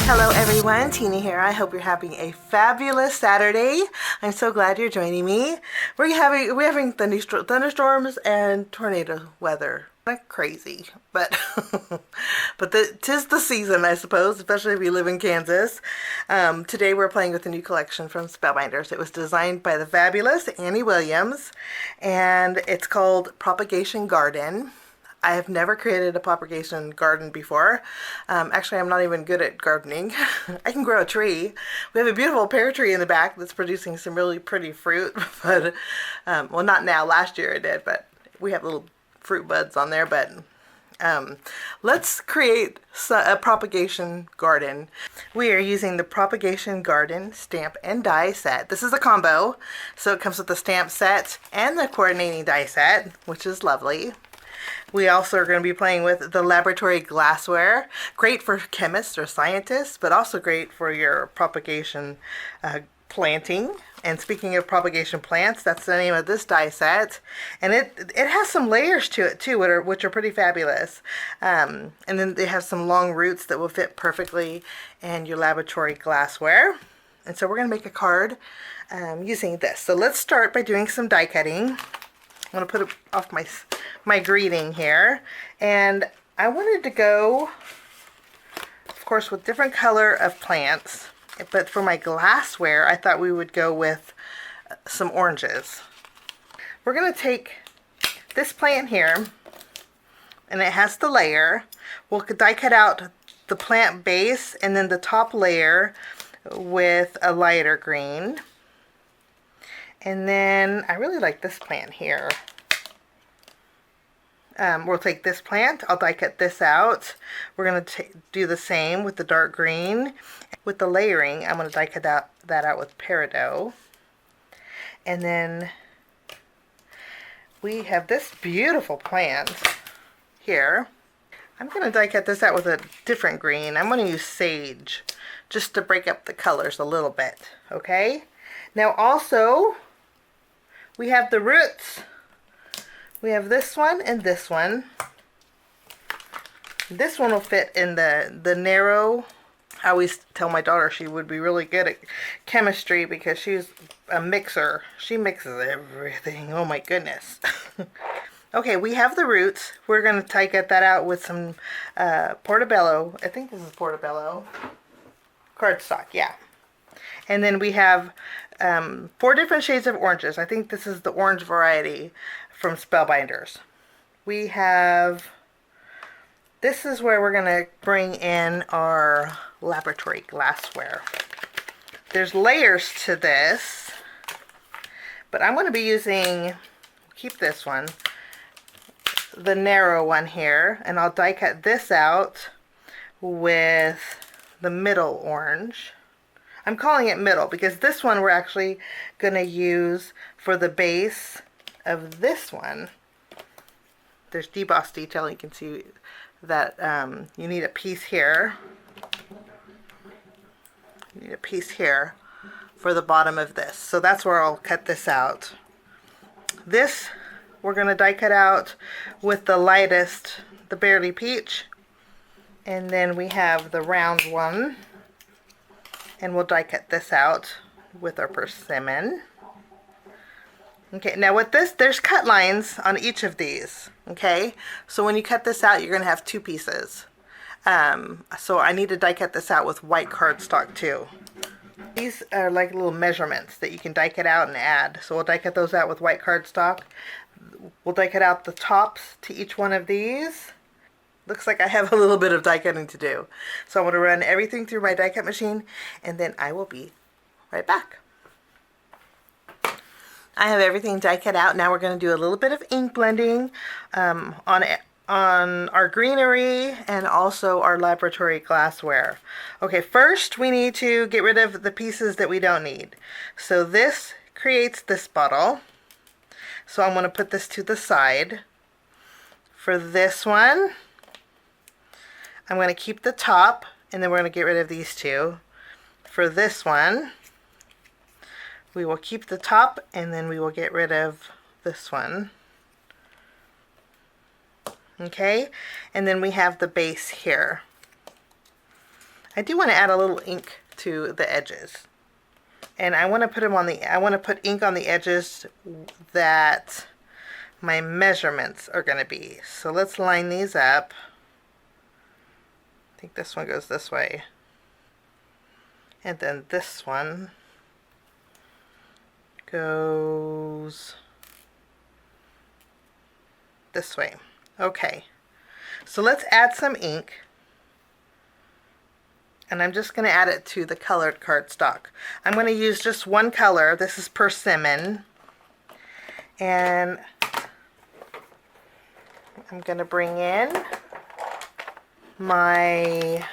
Hello everyone, Tina here. I hope you're having a fabulous Saturday. I'm so glad you're joining me. We're having thunderstorms and tornado weather. Not crazy, but tis the season, I suppose, especially if you live in Kansas. Today we're playing with a new collection from Spellbinders. It was designed by the fabulous Annie Williams, and it's called Propagation Garden. I have never created a propagation garden before. Actually, I'm not even good at gardening. I can grow a tree. We have a beautiful pear tree in the back that's producing some really pretty fruit, but, well, not now. Last year it did, but we have little fruit buds on there. But let's create a propagation garden. We are using the Propagation Garden stamp and die set. This is a combo, so it comes with the stamp set and the coordinating die set, which is lovely. We also are going to be playing with the laboratory glassware. Great for chemists or scientists, but also great for your propagation planting. And speaking of propagation plants, that's the name of this die set. And it has some layers to it too, which are pretty fabulous. And then they have some long roots that will fit perfectly in your laboratory glassware. And so we're going to make a card using this. So let's start by doing some die cutting. I'm going to put it off my greeting here, and I wanted to go, of course, with different color of plants, but for my glassware I thought we would go with some oranges. We're going to take this plant here, and it has the layer. We'll die cut out the plant base and then the top layer with a lighter green. And then I really like this plant here. We'll take this plant. I'll die cut this out. We're going to do the same with the dark green. With the layering, I'm going to die cut that out with peridot. And then we have this beautiful plant here. I'm going to die cut this out with a different green. I'm going to use sage just to break up the colors a little bit. Okay? Now also, we have the roots. We have this one and this one. This one will fit in the narrow. I always tell my daughter she would be really good at chemistry because she's a mixer. She mixes everything. Oh my goodness. Okay, we have the roots. We're going to die cut that out with some portobello. I think this is portobello. Cardstock, yeah. And then we have 4 different shades of oranges. I think this is the orange variety from Spellbinders. We have, this is where we're going to bring in our laboratory glassware. There's layers to this, but I'm going to be using, keep this one, the narrow one here, and I'll die cut this out with the middle orange. I'm calling it middle because this one we're actually going to use for the base of this one. There's deboss detail. You can see that you need a piece here. You need a piece here for the bottom of this. So that's where I'll cut this out. This we're going to die cut out with the lightest, the Barely Peach. And then we have the round one. And we'll die cut this out with our persimmon. Okay, now with this, there's cut lines on each of these. Okay, so when you cut this out, you're going to have 2 pieces. So I need to die cut this out with white cardstock too. These are like little measurements that you can die cut out and add. So we'll die cut those out with white cardstock. We'll die cut out the tops to each one of these. Looks like I have a little bit of die cutting to do. So I'm going to run everything through my die cut machine, and then I will be right back. I have everything die cut out. Now we're going to do a little bit of ink blending on our greenery and also our laboratory glassware. Okay, first we need to get rid of the pieces that we don't need. So this creates this bottle. So I'm going to put this to the side. For this one, I'm going to keep the top, and then we're going to get rid of these 2. For this one, we will keep the top, and then we will get rid of this one. Okay, and then we have the base here. I do want to add a little ink to the edges. And I want to put them on I want to put ink on the edges that my measurements are going to be. So let's line these up. I think this one goes this way. And then this one goes this way. Okay. So let's add some ink. And I'm just going to add it to the colored cardstock. I'm going to use just one color. This is Persimmon. And I'm going to bring in my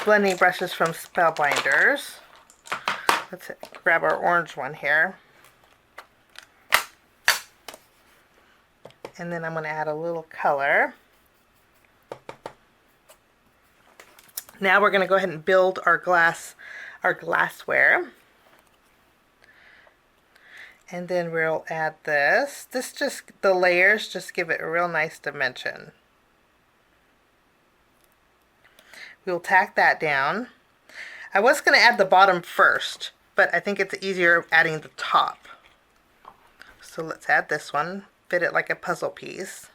blending brushes from Spellbinders. Let's grab our orange one here. And then I'm going to add a little color. Now we're going to go ahead and build our glassware. And then we'll add this. The layers just give it a real nice dimension. We'll tack that down. I was going to add the bottom first, but I think it's easier adding the top. So let's add this one, fit it like a puzzle piece.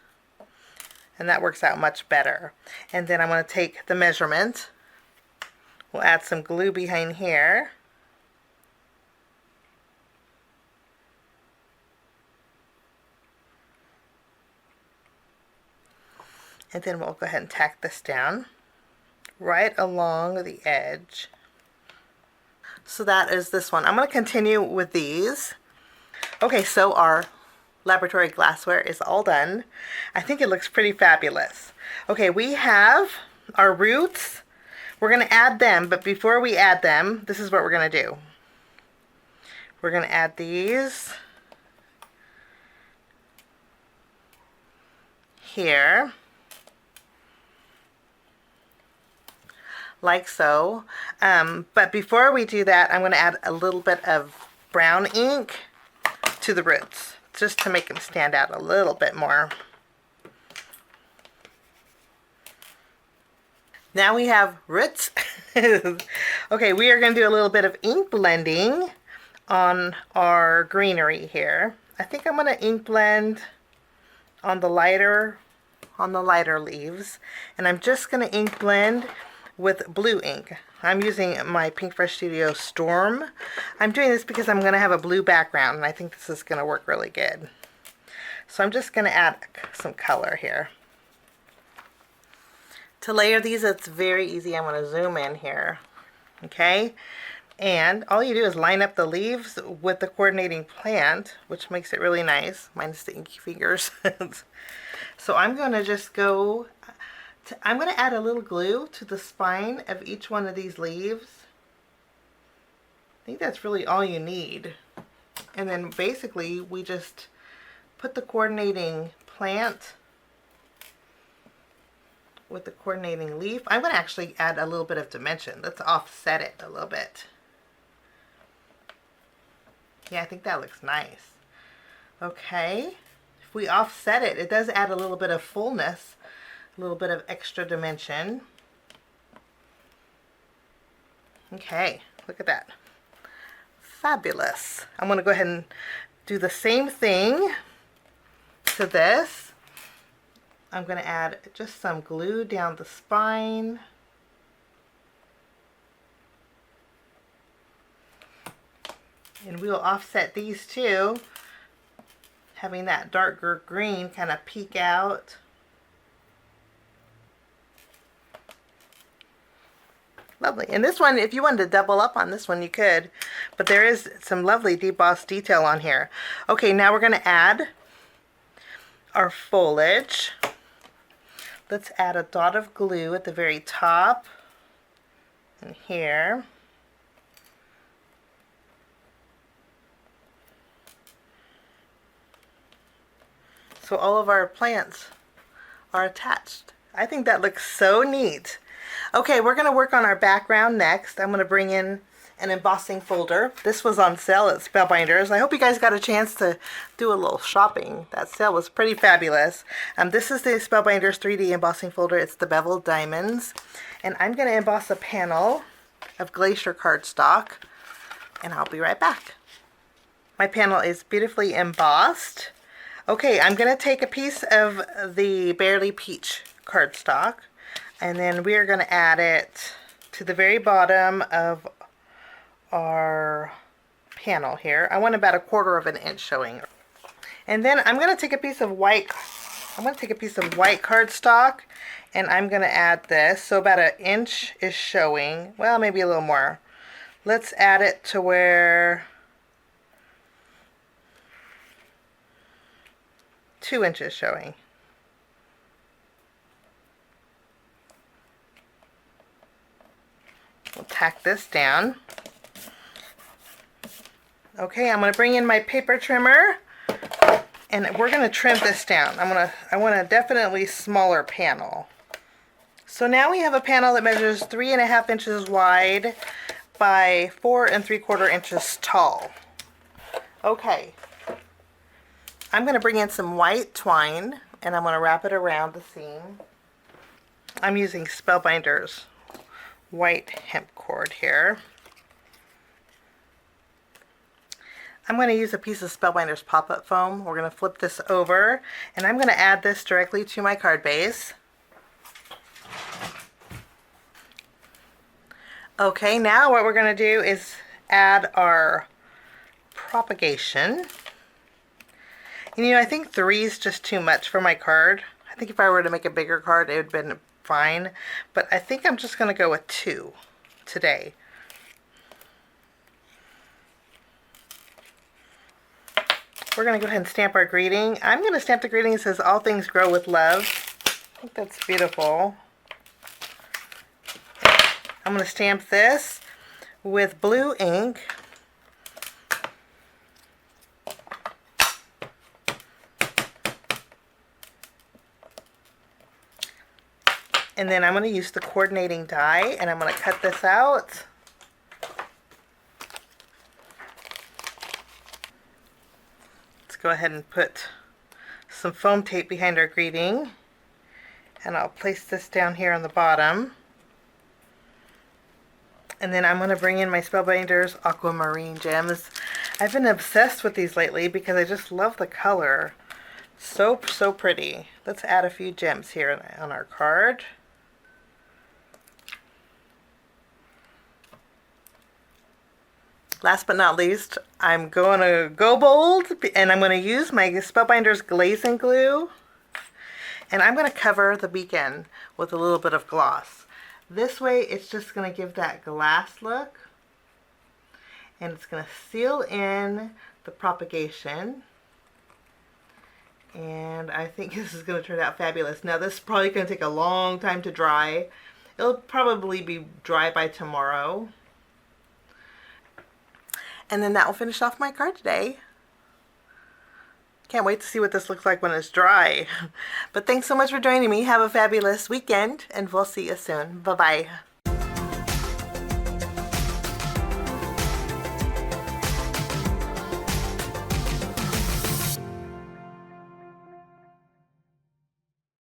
And that works out much better. And then I'm going to take the measurement. We'll add some glue behind here. And then we'll go ahead and tack this down right along the edge. So that is this one. I'm going to continue with these. Okay, so our laboratory glassware is all done. I think it looks pretty fabulous. Okay, we have our roots. We're going to add them, but before we add them, this is what we're going to do. We're going to add these here, like so. But before we do that, I'm going to add a little bit of brown ink to the roots, just to make them stand out a little bit more. Now we have roots. Okay, we are going to do a little bit of ink blending on our greenery here. I think I'm going to ink blend on the lighter leaves, and I'm just going to ink blend with blue ink. I'm using my Pinkbrush Studio Storm. I'm doing this because I'm going to have a blue background, and I think this is going to work really good. So I'm just going to add some color here. To layer these, it's very easy. I'm going to zoom in here. Okay? And all you do is line up the leaves with the coordinating plant, which makes it really nice, minus the inky fingers. So I'm going to just go, I'm going to add a little glue to the spine of each one of these leaves. I think that's really all you need. And then basically we just put the coordinating plant with the coordinating leaf. I'm going to actually add a little bit of dimension. Let's offset it a little bit. Yeah, I think that looks nice. Okay. If we offset it, it does add a little bit of fullness, a little bit of extra dimension. Okay, look at that. Fabulous. I'm going to go ahead and do the same thing to this. I'm going to add just some glue down the spine. And we'll offset these too, having that darker green kind of peek out. Lovely. And this one, if you wanted to double up on this one, you could, but there is some lovely debossed detail on here. Okay, now we're going to add our foliage. Let's add a dot of glue at the very top and here. So all of our plants are attached. I think that looks so neat. Okay, we're going to work on our background next. I'm going to bring in an embossing folder. This was on sale at Spellbinders. I hope you guys got a chance to do a little shopping. That sale was pretty fabulous. This is the Spellbinders 3D embossing folder. It's the beveled diamonds. And I'm going to emboss a panel of glacier cardstock. And I'll be right back. My panel is beautifully embossed. Okay, I'm going to take a piece of the Barely Peach cardstock. And then we are going to add it to the very bottom of our panel here. I want about 1/4 of an inch showing. And then I'm going to take a piece of white cardstock, and I'm going to add this. So about 1 inch is showing. Well, maybe a little more. Let's add it to where 2 inches showing. We'll tack this down. Okay, I'm going to bring in my paper trimmer, and we're going to trim this down. I want a definitely smaller panel. So now we have a panel that measures 3.5 inches wide by 4 3/4 inches tall. Okay, I'm going to bring in some white twine, and I'm going to wrap it around the seam. I'm using Spellbinders white hemp cord here. I'm going to use a piece of Spellbinders pop-up foam. We're going to flip this over, and I'm going to add this directly to my card base. Okay, now what we're going to do is add our propagation. And you know, I think 3 is just too much for my card. I think if I were to make a bigger card, it would have been fine, but I think I'm just going to go with 2 today. We're going to go ahead and stamp our greeting. I'm going to stamp the greeting that says "All things grow with love." I think that's beautiful. I'm going to stamp this with blue ink. And then I'm going to use the coordinating die, and I'm going to cut this out. Let's go ahead and put some foam tape behind our greeting, and I'll place this down here on the bottom. And then I'm going to bring in my Spellbinders Aquamarine gems. I've been obsessed with these lately because I just love the color. So pretty. Let's add a few gems here on our card. Last but not least, I'm going to go bold, and I'm going to use my Spellbinders Glaze and Glue, and I'm going to cover the beacon with a little bit of gloss. This way it's just going to give that glass look, and it's going to seal in the propagation, and I think this is going to turn out fabulous. Now this is probably going to take a long time to dry. It'll probably be dry by tomorrow. And then that will finish off my card today. Can't wait to see what this looks like when it's dry. But thanks so much for joining me. Have a fabulous weekend, and we'll see you soon. Bye-bye.